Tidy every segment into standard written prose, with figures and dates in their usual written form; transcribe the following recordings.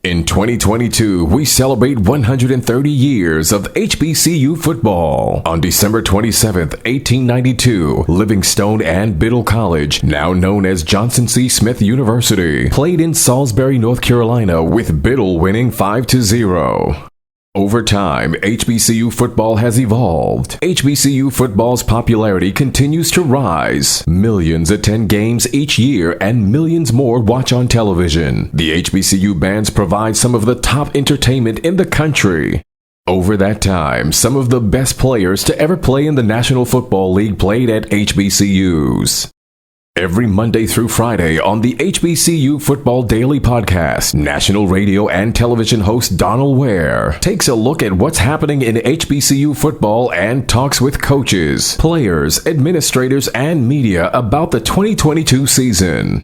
In 2022, we celebrate 130 years of HBCU football. On December 27th, 1892, Livingstone and Biddle College, now known as Johnson C. Smith University, played in Salisbury, North Carolina, with Biddle winning 5-0. Over time, HBCU football has evolved. HBCU football's popularity continues to rise. Millions attend games each year and millions more watch on television. The HBCU bands provide some of the top entertainment in the country. Over that time, some of the best players to ever play in the National Football League played at HBCUs. Every Monday through Friday on the HBCU Football Daily Podcast, national radio and television host Donal Ware takes a look at what's happening in HBCU football and talks with coaches, players, administrators, and media about the 2022 season.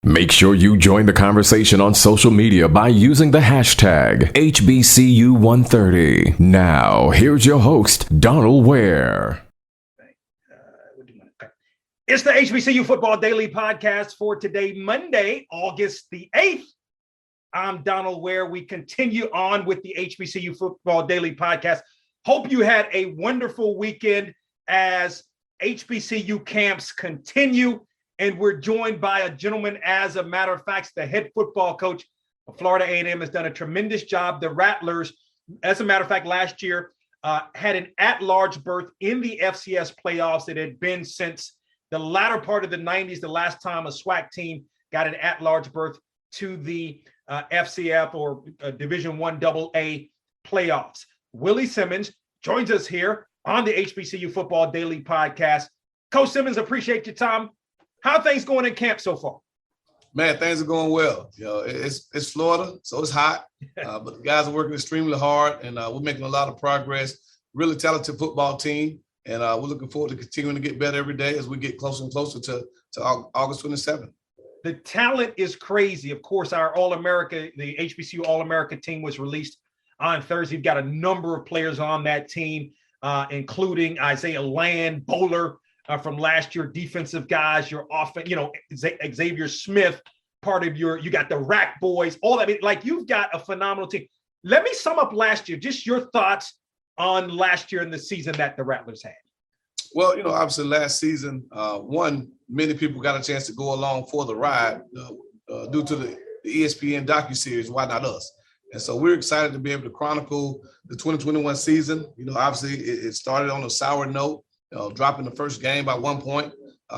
Make sure you join the conversation on social media by using the hashtag HBCU130. Now, here's your host, Donal Ware. It's the HBCU Football Daily Podcast for today, Monday, August the 8th. I'm Donal Ware. We continue on with the HBCU Football Daily Podcast. Hope you had a wonderful weekend as HBCU camps continue. And we're joined by a gentleman, as a matter of fact, the head football coach of Florida A&M, has done a tremendous job. The Rattlers, as a matter of fact, last year had an at-large berth in the FCS playoffs. It had been since the latter part of the 90s, the last time a SWAC team got an at-large berth to the FCF or Division I AA playoffs. Willie Simmons joins us here on the HBCU Football Daily Podcast. Coach Simmons, appreciate your time. How are things going in camp so far? Man, things are going well. You know, it's Florida, so it's hot, but the guys are working extremely hard, and we're making a lot of progress. Really talented football team. And we're looking forward to continuing to get better every day as we get closer and closer to August 27th. The talent is crazy. Of course, our All-America, the HBCU All-America team was released on Thursday. We've got a number of players on that team, including Isaiah Land, Bowler from last year, defensive guys, your offense, Xavier Smith, part of you got the Rack Boys, all that. Like, you've got a phenomenal team. Let me sum up last year, just your thoughts on last year and the season that the Rattlers had. Well, obviously last season, many people got a chance to go along for the ride due to the ESPN docuseries, Why Not Us? And so we're excited to be able to chronicle the 2021 season. Obviously it started on a sour note, dropping the first game by 1 point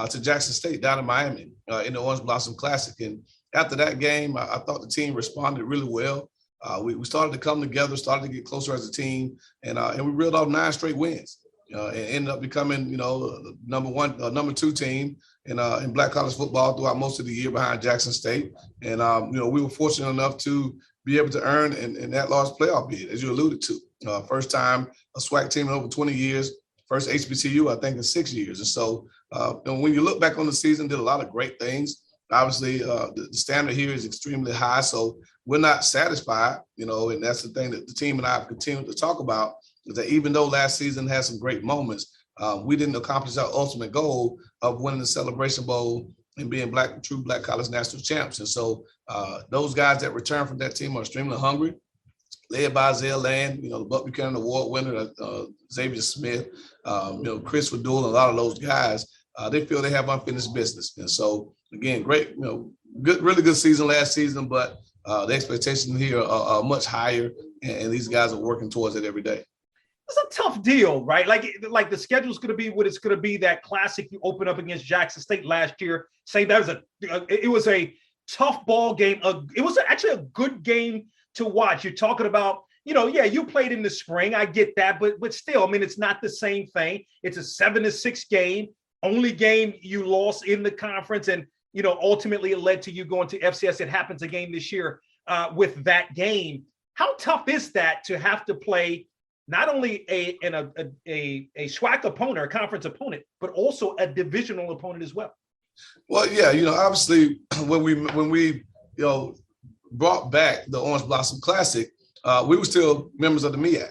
to Jackson State down in Miami in the Orange Blossom Classic. And after that game, I thought the team responded really well. We started to come together, started to get closer as a team, and we reeled off 9 straight wins. And ended up becoming, the number 2 team in Black college football throughout most of the year behind Jackson State. And we were fortunate enough to be able to earn an at-large playoff bid, as you alluded to. First time a SWAC team in over 20 years, first HBCU, I think, in 6 years. And so when you look back on the season, did a lot of great things. Obviously, the standard here is extremely high, so we're not satisfied, and that's the thing that the team and I have continued to talk about, is that even though last season had some great moments, we didn't accomplish our ultimate goal of winning the Celebration Bowl and being true Black college national champs. And so those guys that return from that team are extremely hungry, led by Isaiah Land, the Buck Buchanan Award winner, Xavier Smith, Chris Vadul, a lot of those guys. They feel they have unfinished business. And so, again, great, really good season last season, but the expectations here are much higher, and these guys are working towards it every day. It's a tough deal, right? Like the schedule's going to be what it's going to be. That classic you open up against Jackson State last year, saying that it was a tough ball game. It was actually a good game to watch. You're talking about, you played in the spring. I get that, but still, it's not the same thing. It's a 7-6 game. Only game you lost in the conference, and ultimately it led to you going to FCS. It happens again this year with that game. How tough is that to have to play not only a SWAC opponent, a conference opponent, but also a divisional opponent as well? Well, yeah, obviously when we brought back the Orange Blossom Classic, we were still members of the MEAC.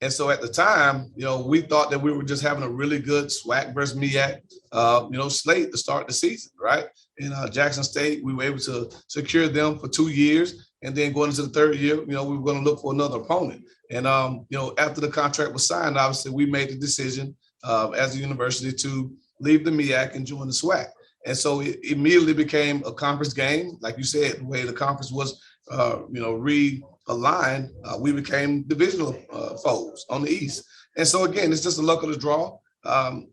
And so at the time, we thought that we were just having a really good SWAC versus MEAC, slate to start the season, right? In Jackson State, we were able to secure them for 2 years. And then going into the third year, we were going to look for another opponent. And, after the contract was signed, obviously we made the decision as a university to leave the MEAC and join the SWAC. And so it immediately became a conference game. Like you said, the way the conference was, realigned, we became divisional foes on the East. And so, again, it's just the luck of the draw.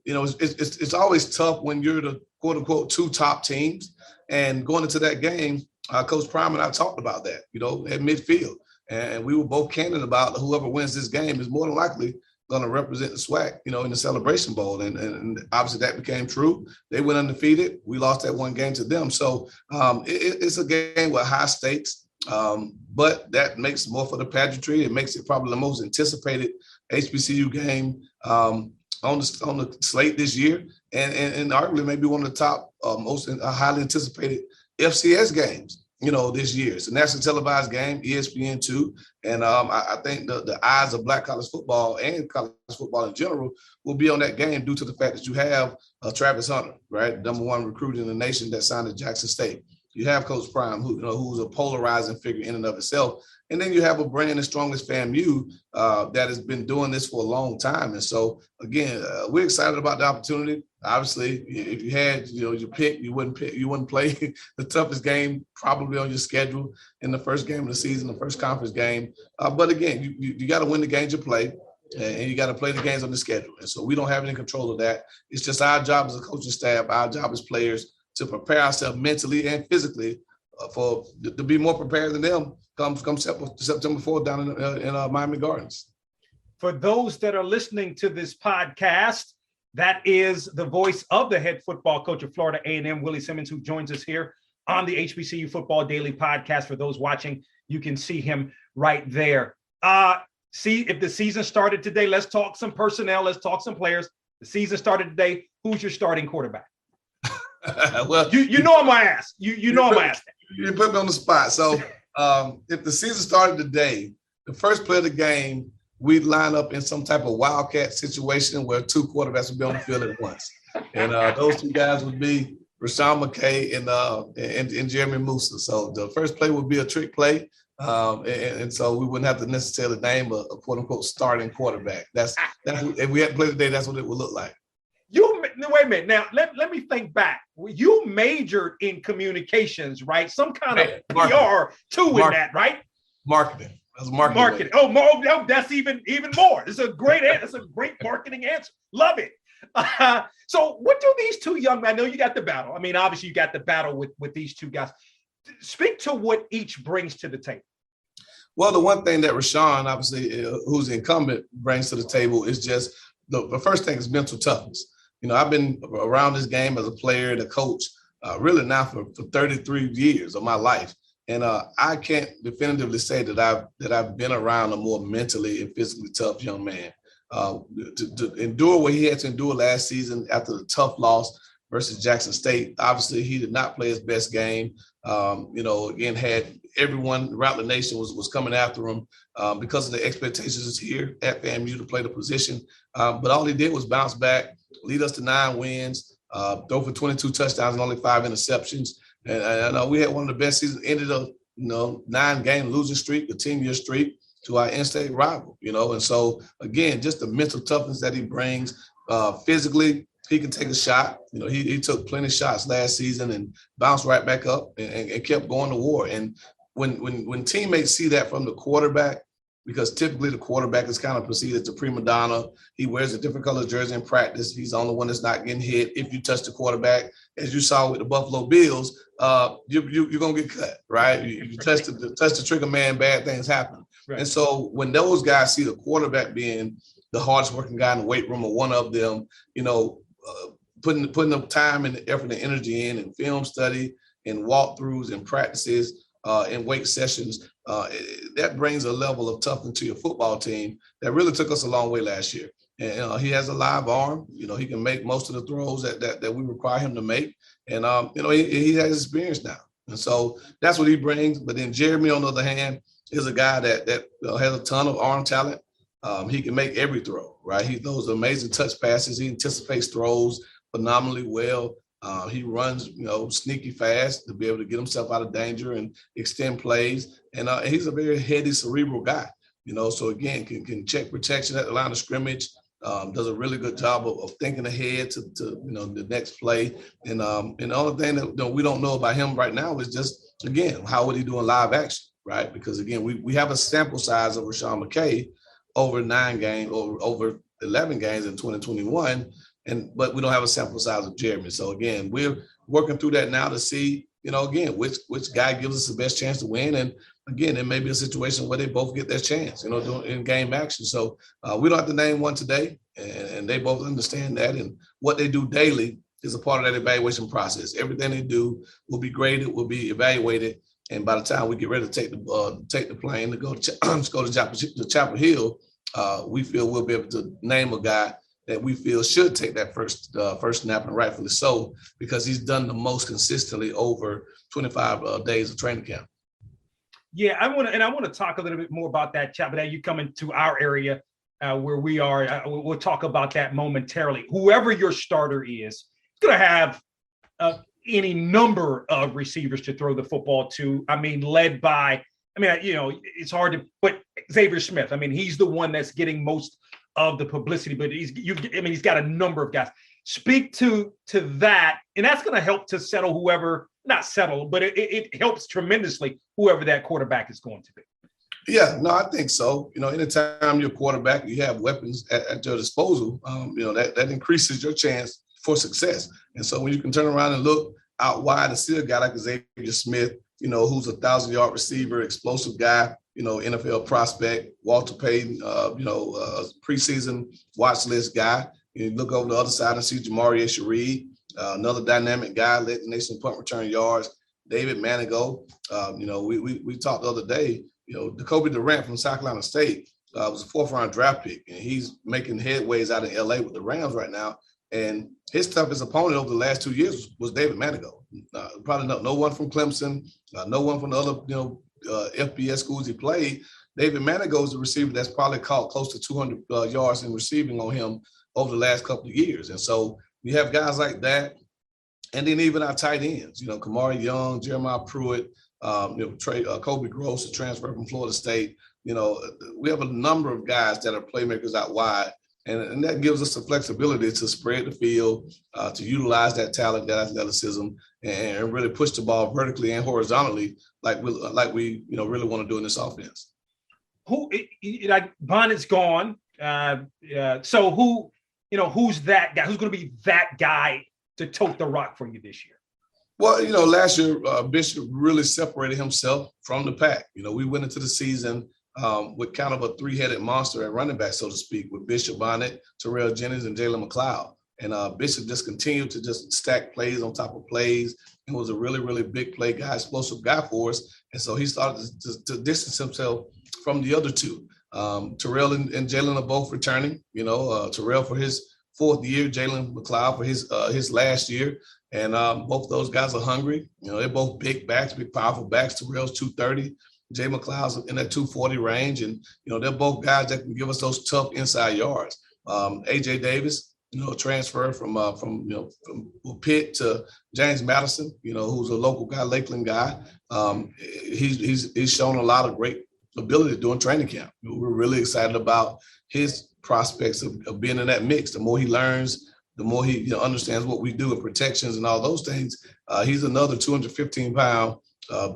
It's always tough when you're the quote unquote two top teams, and going into that game, Coach Prime and I talked about that, at midfield, and we were both candid about whoever wins this game is more than likely going to represent the SWAC, in the Celebration Bowl, and obviously that became true. They went undefeated. We lost that one game to them, so it's a game with high stakes, but that makes more for the pageantry. It makes it probably the most anticipated HBCU game on the slate this year, and arguably maybe one of the top, most highly anticipated FCS games, this year. It's a nationally televised game, ESPN2, and I think the eyes of Black college football and college football in general will be on that game due to the fact that you have Travis Hunter, right, #1 recruit in the nation that signed at Jackson State. You have Coach Prime, who's a polarizing figure in and of itself. And then you have a brand as strong as FAMU that has been doing this for a long time. And so, again, we're excited about the opportunity. Obviously, if you had, your pick, you wouldn't play the toughest game probably on your schedule in the first game of the season, the first conference game. But again, you got to win the games you play, and you got to play the games on the schedule. And so we don't have any control of that. It's just our job as a coaching staff, our job as players, to prepare ourselves mentally and physically to be more prepared than them come September 4th down in Miami Gardens. For those that are listening to this podcast, that is the voice of the head football coach of Florida A&M, Willie Simmons, who joins us here on the HBCU Football Daily Podcast. For those watching, you can see him right there. See, if the season started today, let's talk some personnel. Let's talk some players. The season started today. Who's your starting quarterback? Well, you know I'm gonna ask. You know I'm gonna ask that. You put me on the spot. So if the season started today, the first play of the game, we'd line up in some type of wildcat situation where two quarterbacks would be on the field at once, and those two guys would be Rashawn McKay and Jeremy Musa. So the first play would be a trick play, and so we wouldn't have to necessarily name a quote unquote starting quarterback. That's if we had to play today, that's what it would look like. Wait a minute. Now, let me think back. You majored in communications, right? Some kind of PR too in that, right? Marketing. That's marketing. Marketing. Oh, that's even more. It's a great marketing answer. Love it. So what do these two young men, I know you got the battle. I mean, obviously you got the battle with these two guys. Speak to what each brings to the table. Well, the one thing that Rashawn, obviously, who's the incumbent, brings to the table is just the first thing is mental toughness. I've been around this game as a player and a coach really now for 33 years of my life. And I can't definitively say that I've been around a more mentally and physically tough young man. To endure what he had to endure last season after the tough loss versus Jackson State. Obviously, he did not play his best game. Again, had everyone, Rattler Nation was coming after him because of the expectations here at FAMU to play the position. But all he did was bounce back, lead us to 9 wins, throw for 22 touchdowns and only 5 interceptions. And we had one of the best seasons, ended a 9-game losing streak, a 10-year streak to our in-state rival, And so, again, just the mental toughness that he brings physically. He can take a shot. He took plenty of shots last season and bounced right back up and kept going to war. And when teammates see that from the quarterback, because typically the quarterback is kind of perceived as a prima donna. He wears a different color jersey in practice. He's the only one that's not getting hit. If you touch the quarterback, as you saw with the Buffalo Bills, you're going to get cut, right? You touch the trigger man, bad things happen. Right. And so when those guys see the quarterback being the hardest working guy in the weight room or one of them, putting the time and the effort and energy in film study and walkthroughs and practices and weight sessions, that brings a level of toughness to your football team that really took us a long way last year. And he has a live arm. He can make most of the throws that we require him to make. And, he has experience now. And so that's what he brings. But then Jeremy, on the other hand, is a guy that has a ton of arm talent. He can make every throw, right? He throws amazing touch passes. He anticipates throws phenomenally well. He runs, sneaky fast to be able to get himself out of danger and extend plays. And he's a very heady, cerebral guy, so again, can check protection at the line of scrimmage, does a really good job of thinking ahead to the next play. And the only thing that we don't know about him right now is just, again, how would he do in live action, right? Because, again, we have a sample size of Rashawn McKay over 9 games or over 11 games in 2021, but we don't have a sample size of Jeremy. So, again, we're working through that now to see, again, which guy gives us the best chance to win. And again, it may be a situation where they both get their chance, doing in game action. So we don't have to name one today, and they both understand that. And what they do daily is a part of that evaluation process. Everything they do will be graded, will be evaluated. And by the time we get ready to take the plane to go to Chapel Hill, we feel we'll be able to name a guy that we feel should take that first snap, and rightfully so, because he's done the most consistently over 25 days of training camp. Yeah, I want to talk a little bit more about that, Chapter. Now you come into our area where we are. We'll talk about that momentarily. Whoever your starter is going to have any number of receivers to throw the football to. I mean, led by, it's hard to put Xavier Smith. I mean, he's the one that's getting most of the publicity, but he's got a number of guys. Speak to that, and that's going to help to settle whoever, not settle, but it helps tremendously whoever that quarterback is going to be. Yeah, no, I think so. Anytime you're a quarterback, you have weapons at your disposal, that increases your chance for success. And so when you can turn around and look out wide and see a guy like Xavier Smith, who's a 1,000-yard receiver, explosive guy, NFL prospect, Walter Payton, preseason watch list guy. You look over the other side and see Jamari Shareed, another dynamic guy, led the nation punt return yards. David Manigault. We talked the other day. Jacoby Durant from South Carolina State was a 4th-round draft pick, and he's making headways out in LA with the Rams right now. And his toughest opponent over the last 2 years was David Manigault. Probably no one from Clemson, no one from the other FBS schools he played. David Manigault is the receiver that's probably caught close to 200 yards in receiving on him over the last couple of years. And so you have guys like that. And then even our tight ends, Kamari Young, Jeremiah Pruitt, Kobe Gross, a transfer from Florida State. We have a number of guys that are playmakers out wide. And that gives us the flexibility to spread the field, to utilize that talent, that athleticism, and really push the ball vertically and horizontally like we really want to do in this offense. Bonnett's gone. So who's that guy? Who's going to be that guy to tote the rock for you this year? Well, last year, Bishop really separated himself from the pack. We went into the season with kind of a 3-headed monster at running back, so to speak, with Bishop Bonnet, Terrell Jennings, and Jalen McLeod. And Bishop just continued to just stack plays on top of plays and was a really, really big play guy, explosive guy for us. And so he started to distance himself from the other two. Terrell and Jalen are both returning, Terrell for his 4th year, Jalen McLeod for his last year. And both those guys are hungry. They're both big backs, big, powerful backs. Terrell's 230. Jay McLeod's in that 240 range. And, they're both guys that can give us those tough inside yards. A.J. Davis, transfer from Pitt to James Madison, who's a local guy, Lakeland guy. He's shown a lot of great ability during training camp. We're really excited about his prospects of being in that mix. The more he learns, the more he understands what we do in protections and all those things. He's another 215-pound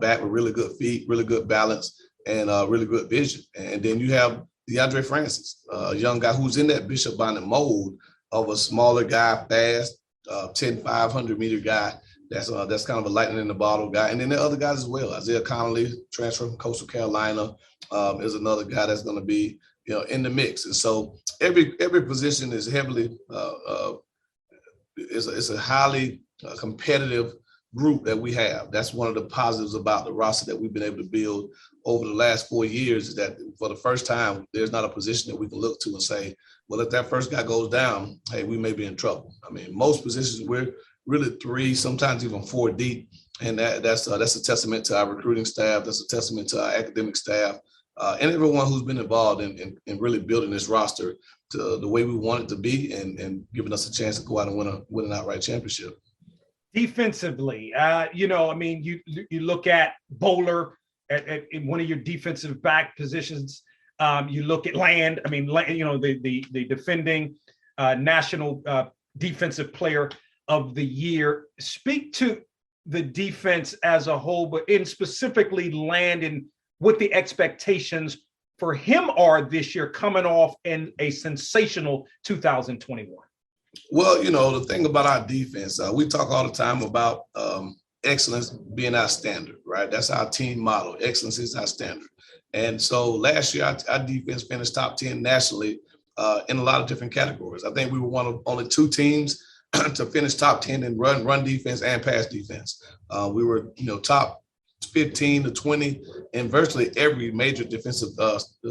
back with really good feet, really good balance, and really good vision. And then you have Deandre Francis, a young guy who's in that Bishop Bonnet mold of a smaller guy, fast, 10, 500-meter guy. That's kind of a lightning in the bottle guy. And then there are other guys as well. Isaiah Connolly, transfer from Coastal Carolina, is another guy that's going to be in the mix. And so every position is heavily it's a highly competitive group that we have. That's one of the positives about the roster that we've been able to build over the last 4 years, is that for the first time, there's not a position that we can look to and say, well, if that first guy goes down, hey, we may be in trouble. I mean, most positions we're really 3, sometimes even 4 deep. And that's a testament to our recruiting staff. That's a testament to our academic staff, and everyone who's been involved in really building this roster to the way we want it to be, and giving us a chance to go out and win an outright championship. Defensively, you look at Bowler, in one of your defensive back positions. You look at Land. I mean, the defending national defensive player of the year. Speak to the defense as a whole, but in specifically Land and what the expectations for him are this year, coming off in a sensational 2021. Well, the thing about our defense, we talk all the time about excellence being our standard, right? That's our team model. Excellence is our standard. And so last year, our defense finished top 10 nationally in a lot of different categories. I think we were one of only 2 teams to finish top 10 in run defense and pass defense. We were, top 15 to 20 in virtually every major defensive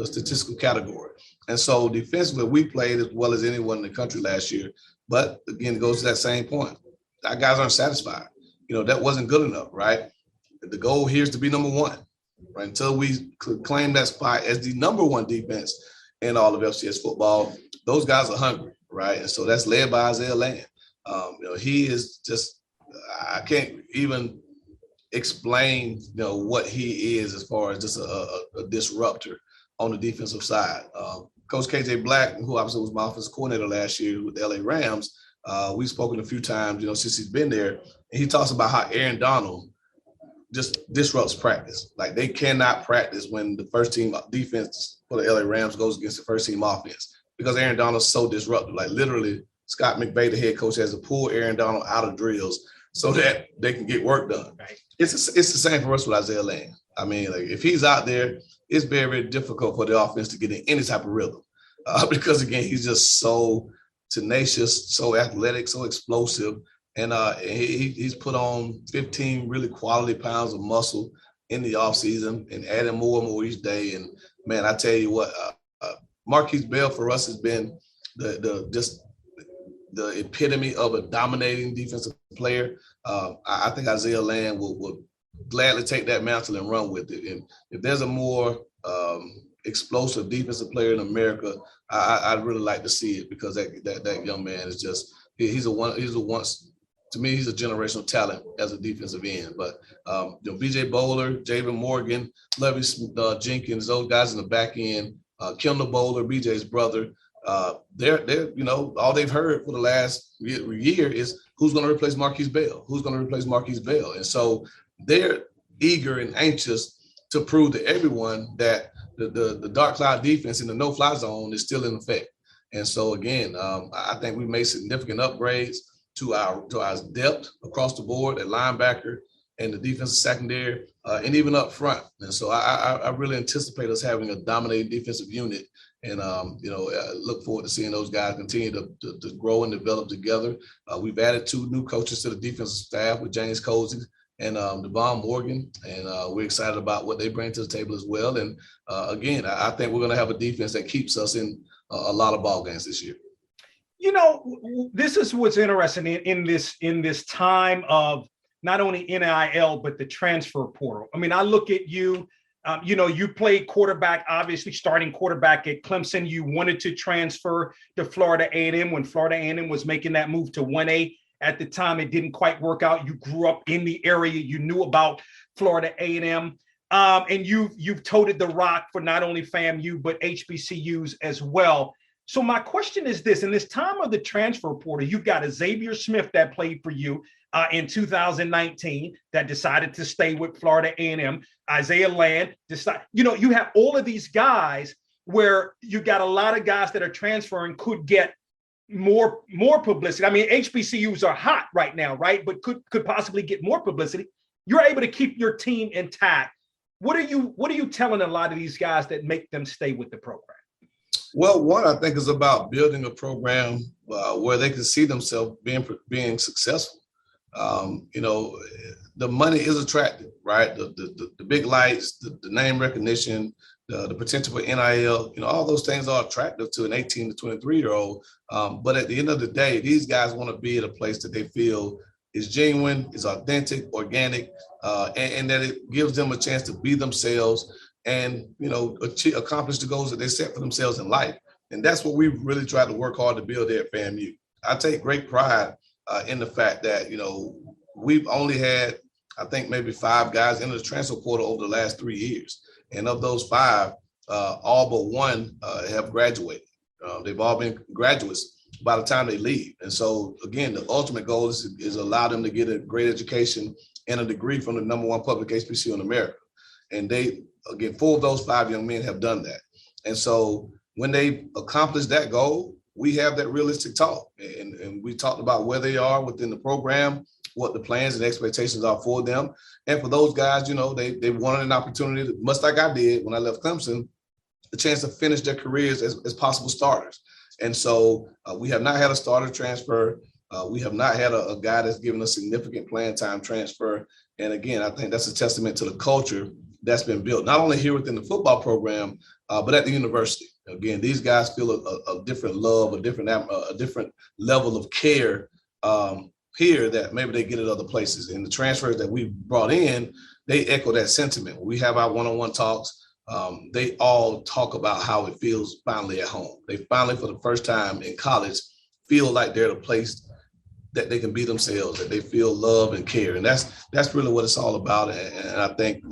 statistical category. And so defensively, we played as well as anyone in the country last year. But again, it goes to that same point. Our guys aren't satisfied. That wasn't good enough, right? The goal here is to be number 1, right? Until we claim that spot as the number 1 defense in all of FCS football, those guys are hungry, right? And so that's led by Isaiah Land. He is just, I can't even explain, what he is as far as just a disruptor on the defensive side. Coach KJ Black, who obviously was my offensive coordinator last year with the LA Rams, we've spoken a few times, since he's been there. And he talks about how Aaron Donald just disrupts practice. Like, they cannot practice when the first team defense for the LA Rams goes against the first team offense because Aaron Donald's so disruptive. Like, literally, Scott McVay, the head coach, has to pull Aaron Donald out of drills so that they can get work done. Right. It's the same for us with Isaiah Land. I mean, like, if he's out there, it's very, very difficult for the offense to get in any type of rhythm because, again, he's just so tenacious, so athletic, so explosive. And he's put on 15 really quality pounds of muscle in the offseason and adding more and more each day. And, man, I tell you what, Marquise Bell for us has been the epitome of a dominating defensive player. I think Isaiah Land will gladly take that mantle and run with it. And if there's a more explosive defensive player in America, I'd really like to see it because that young man is just he's a generational talent as a defensive end. But BJ Bowler, Javen Morgan, Levy Jenkins, those guys in the back end, Kendall Bowler, BJ's brother. They're all they've heard for the last year is who's going to replace Marquise Bell? Who's going to replace Marquise Bell? And so they're eager and anxious to prove to everyone that the dark cloud defense in the no-fly zone is still in effect. And so again, I think we made significant upgrades to our depth across the board at linebacker and the defensive secondary and even up front. And so I really anticipate us having a dominating defensive unit. And, look forward to seeing those guys continue to grow and develop together. We've added 2 new coaches to the defensive staff with James Cozy and Devon Morgan. And we're excited about what they bring to the table as well. And again, I think we're going to have a defense that keeps us in a lot of ball games this year. This is what's interesting in this time of not only NIL, but the transfer portal. I mean, I look at you. You played quarterback, obviously starting quarterback at Clemson. You wanted to transfer to Florida A&M when Florida A&M was making that move to 1A. At the time, it didn't quite work out. You grew up in the area. You knew about Florida A&M. And you've toted the rock for not only FAMU, but HBCUs as well. So my question is this: in this time of the transfer portal, you've got a Xavier Smith that played for you in 2019 that decided to stay with Florida A&M. Isaiah Land you have all of these guys where you got a lot of guys that are transferring could get more publicity. I mean, HBCUs are hot right now, right? But could possibly get more publicity. You're able to keep your team intact. What are you telling a lot of these guys that make them stay with the program? Well, one, I think, is about building a program where they can see themselves being successful. The money is attractive, right? The big lights, the name recognition, the potential for NIL, all those things are attractive to an 18 to 23-year-old. But at the end of the day, these guys want to be at a place that they feel is genuine, is authentic, organic, and that it gives them a chance to be themselves and, accomplish the goals that they set for themselves in life. And that's what we've really tried to work hard to build there at FAMU. I take great pride in the fact that, we've only had I think maybe 5 guys into the transfer portal over the last 3 years. And of those 5, all but one have graduated. They've all been graduates by the time they leave. And so, again, the ultimate goal is allow them to get a great education and a degree from the #1 public HBCU in America. And they, again, 4 of those 5 young men have done that. And so when they accomplish that goal, we have that realistic talk. And we talked about where they are within the program, what the plans and expectations are for them. And for those guys, they wanted an opportunity, much like I did when I left Clemson, a chance to finish their careers as possible starters. And so we have not had a starter transfer. We have not had a guy that's given a significant playing time transfer. And again, I think that's a testament to the culture that's been built, not only here within the football program, but at the university. Again, these guys feel a different love, a different level of care here that maybe they get at other places. And the transfers that we brought in, they echo that sentiment. We have our one-on-one talks. They all talk about how it feels finally at home. They finally, for the first time in college, feel like they're the place that they can be themselves, that they feel love and care. And that's really what it's all about. And I think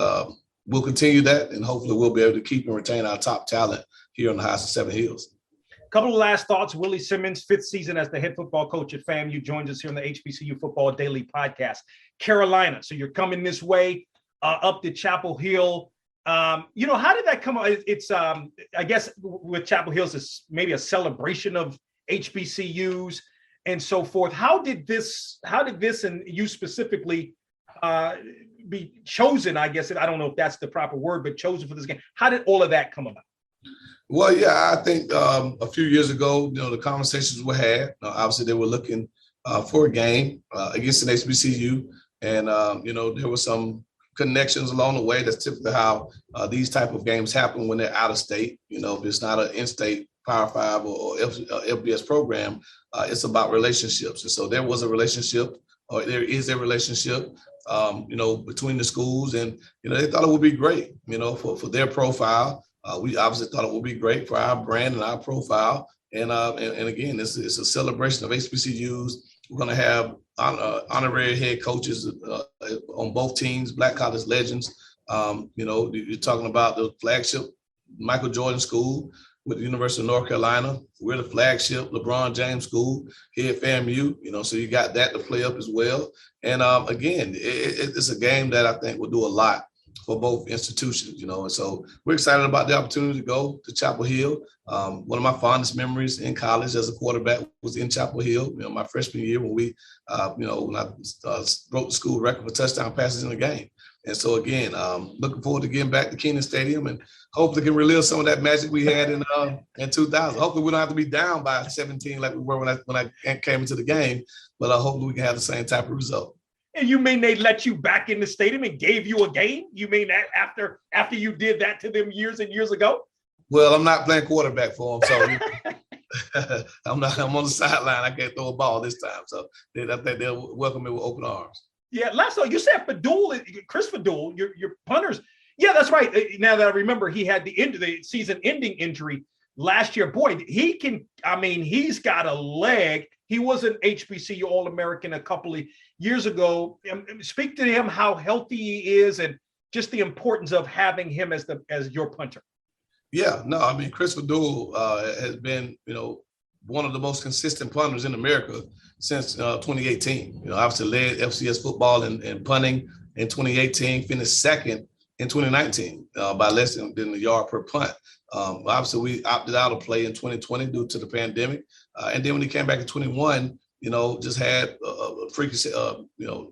we'll continue that, and hopefully we'll be able to keep and retain our top talent here on the Heights of Seven Hills. Couple of last thoughts. Willie Simmons, 5th season as the head football coach at FAMU, joins us here on the HBCU Football Daily Podcast. Carolina, so you're coming this way up to Chapel Hill. How did that come? It's I guess with Chapel Hills, it's maybe a celebration of HBCUs and so forth. How did this, and you specifically, be chosen? I guess I don't know if that's the proper word, but chosen for this game. How did all of that come about? Well, yeah, I think a few years ago, the conversations were had. Obviously, they were looking for a game against an HBCU, and there were some connections along the way. That's typically how these type of games happen when they're out of state. If it's not an in-state Power 5 or FBS program, it's about relationships. And so there was a relationship, or there is a relationship, between the schools, and they thought it would be great, for their profile. We obviously thought it would be great for our brand and our profile. And again, it's a celebration of HBCUs. We're going to have honorary head coaches on both teams, Black College legends. You're talking about the flagship Michael Jordan School with the University of North Carolina. We're the flagship LeBron James School here at FAMU, so you got that to play up as well. And again, it's a game that I think will do a lot for both institutions, and so we're excited about the opportunity to go to Chapel Hill. One of my fondest memories in college as a quarterback was in Chapel Hill, my freshman year when we, when I broke the school record for touchdown passes in a game. And so again, looking forward to getting back to Keenan Stadium and hopefully can relive some of that magic we had in 2000. Hopefully we don't have to be down by 17 like we were when I came into the game, but hopefully we can have the same type of result. And you mean they let you back in the stadium and gave you a game? You mean that after you did that to them years and years ago? Well, I'm not playing quarterback for them, so I'm on the sideline. I can't throw a ball this time, so I think they'll welcome me with open arms. Yeah, last time you said Chris Fadul, your punters. Yeah, that's right. Now that I remember, he had the season-ending injury last year. Boy, he's got a leg. He was an HBCU All-American a couple of years ago. Speak to him how healthy he is and just the importance of having him as your punter. Yeah, no, Chris Fadul has been, one of the most consistent punters in America since 2018. Obviously led FCS football and punting in 2018, finished second in 2019 by less than a yard per punt. Obviously, we opted out of play in 2020 due to the pandemic. And then when he came back in 21, just had a freaky,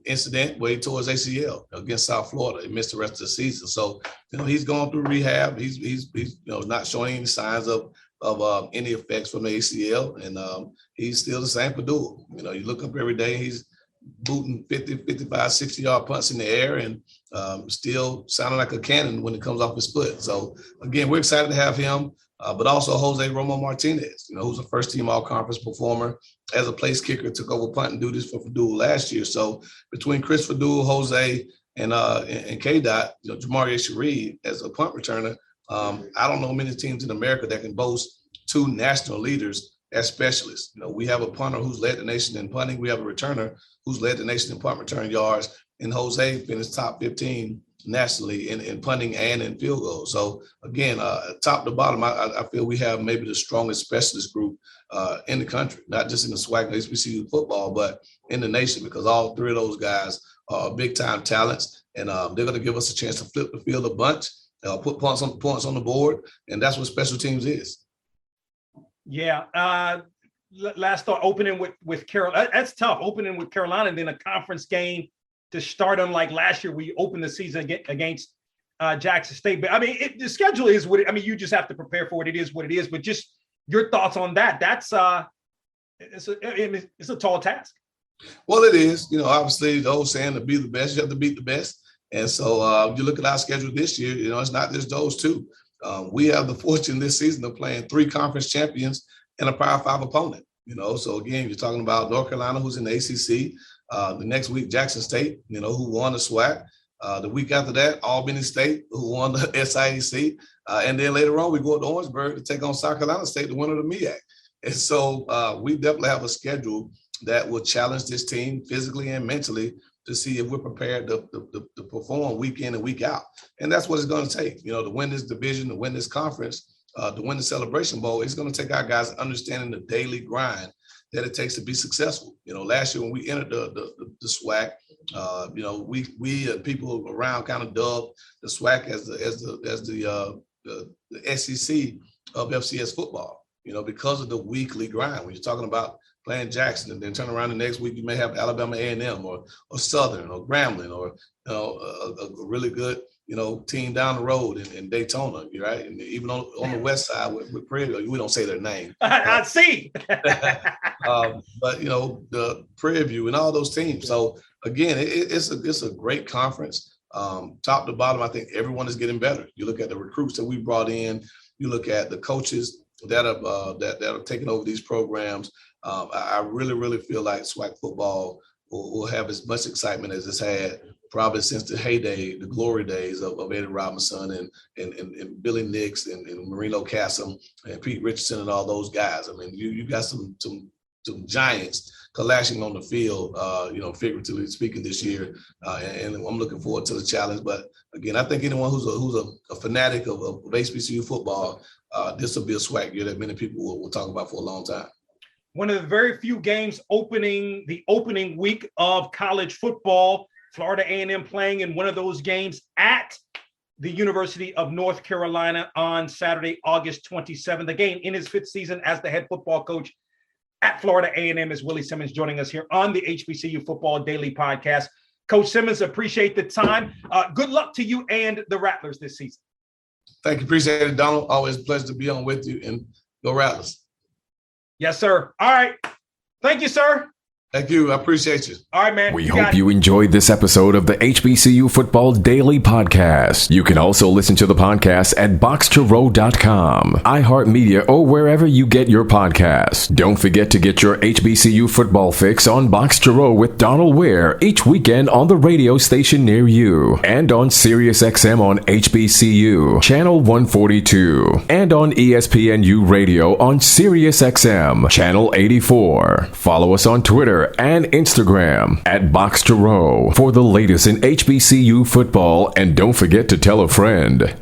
incident where he tore his ACL against South Florida. He missed the rest of the season. So, he's going through rehab. He's not showing any signs of any effects from the ACL. And he's still the same Purdue. You look up every day, he's booting 50, 55, 60-yard punts in the air and still sounding like a cannon when it comes off his foot. So, again, we're excited to have him, but also Jose Romo Martinez, who's a first-team all-conference performer as a place kicker, took over punt and duties for Fadul last year. So between Chris Fadul, Jose, and K-Dot, Jamari Sharif as a punt returner, I don't know many teams in America that can boast 2 national leaders as specialists. We have a punter who's led the nation in punting. We have a returner who's led the nation in punt return yards. and Jose finished top 15 nationally in punting and in field goals. So again, top to bottom, I feel we have maybe the strongest specialist group in the country, not just in the SWAC and HBCU football, but in the nation, because all three of those guys are big time talents, and they're going to give us a chance to flip the field a bunch, put points on the board, and that's what special teams is. Yeah. Last thought, opening with Carolina. That's tough, opening with Carolina and then a conference game to start, unlike last year, we opened the season against Jackson State. But I mean, the schedule is what you just have to prepare for it. It is what it is. But just your thoughts on that. That's it's a tall task. Well, it is. Obviously, the old saying, to be the best, you have to beat the best. And so you look at our schedule this year, it's not just those two. We have the fortune this season of playing 3 conference champions and a Power 5 opponent. So again, you're talking about North Carolina, who's in the ACC. The next week, Jackson State, who won the SWAC. The week after that, Albany State, who won the SIAC. And then later on, we go to Orangeburg to take on South Carolina State, the winner of the MEAC. And so we definitely have a schedule that will challenge this team physically and mentally to see if we're prepared to perform week in and week out. And that's what it's going to take, to win this division, to win this conference, to win the Celebration Bowl. It's going to take our guys understanding the daily grind that it takes to be successful. Last year when we entered the SWAC, we and people around kind of dubbed the SWAC as the SEC of FCS football, because of the weekly grind. When you're talking about playing Jackson and then turn around the next week, you may have Alabama A&M or Southern or Grambling or a really good team down the road in Daytona, right? And even on the west side with Prairie View, we don't say their name. I see. But the Prairie View and all those teams. So again, it's a great conference. Top to bottom, I think everyone is getting better. You look at the recruits that we brought in. You look at the coaches that are taking over these programs. I really, really feel like SWAC football will have as much excitement as it's had probably since the heyday, the glory days of Eddie Robinson and Billy Nix and Marino Cassim and Pete Richardson and all those guys. I mean, you got some giants clashing on the field, figuratively speaking this year. And I'm looking forward to the challenge. But again, I think anyone who's a fanatic of HBCU football, this will be a SWAC year that many people will talk about for a long time. One of the very few games opening the opening week of college football, Florida A&M playing in one of those games at the University of North Carolina on Saturday, August 27th. Again, in his 5th season as the head football coach at Florida A&M is Willie Simmons joining us here on the HBCU Football Daily Podcast. Coach Simmons, appreciate the time. Good luck to you and the Rattlers this season. Thank you. Appreciate it, Donald. Always a pleasure to be on with you, and go Rattlers. Yes, sir. All right. Thank you, sir. Thank you. I appreciate you. All right, man. We hope you enjoyed this episode of the HBCU Football Daily Podcast. You can also listen to the podcast at BOXTOROW.com, iHeartMedia, or wherever you get your podcasts. Don't forget to get your HBCU football fix on BOXTOROW with Donal Ware each weekend on the radio station near you, and on SiriusXM on HBCU, Channel 142, and on ESPNU Radio on SiriusXM, Channel 84. Follow us on Twitter and Instagram at BOXTOROW for the latest in HBCU football, and don't forget to tell a friend.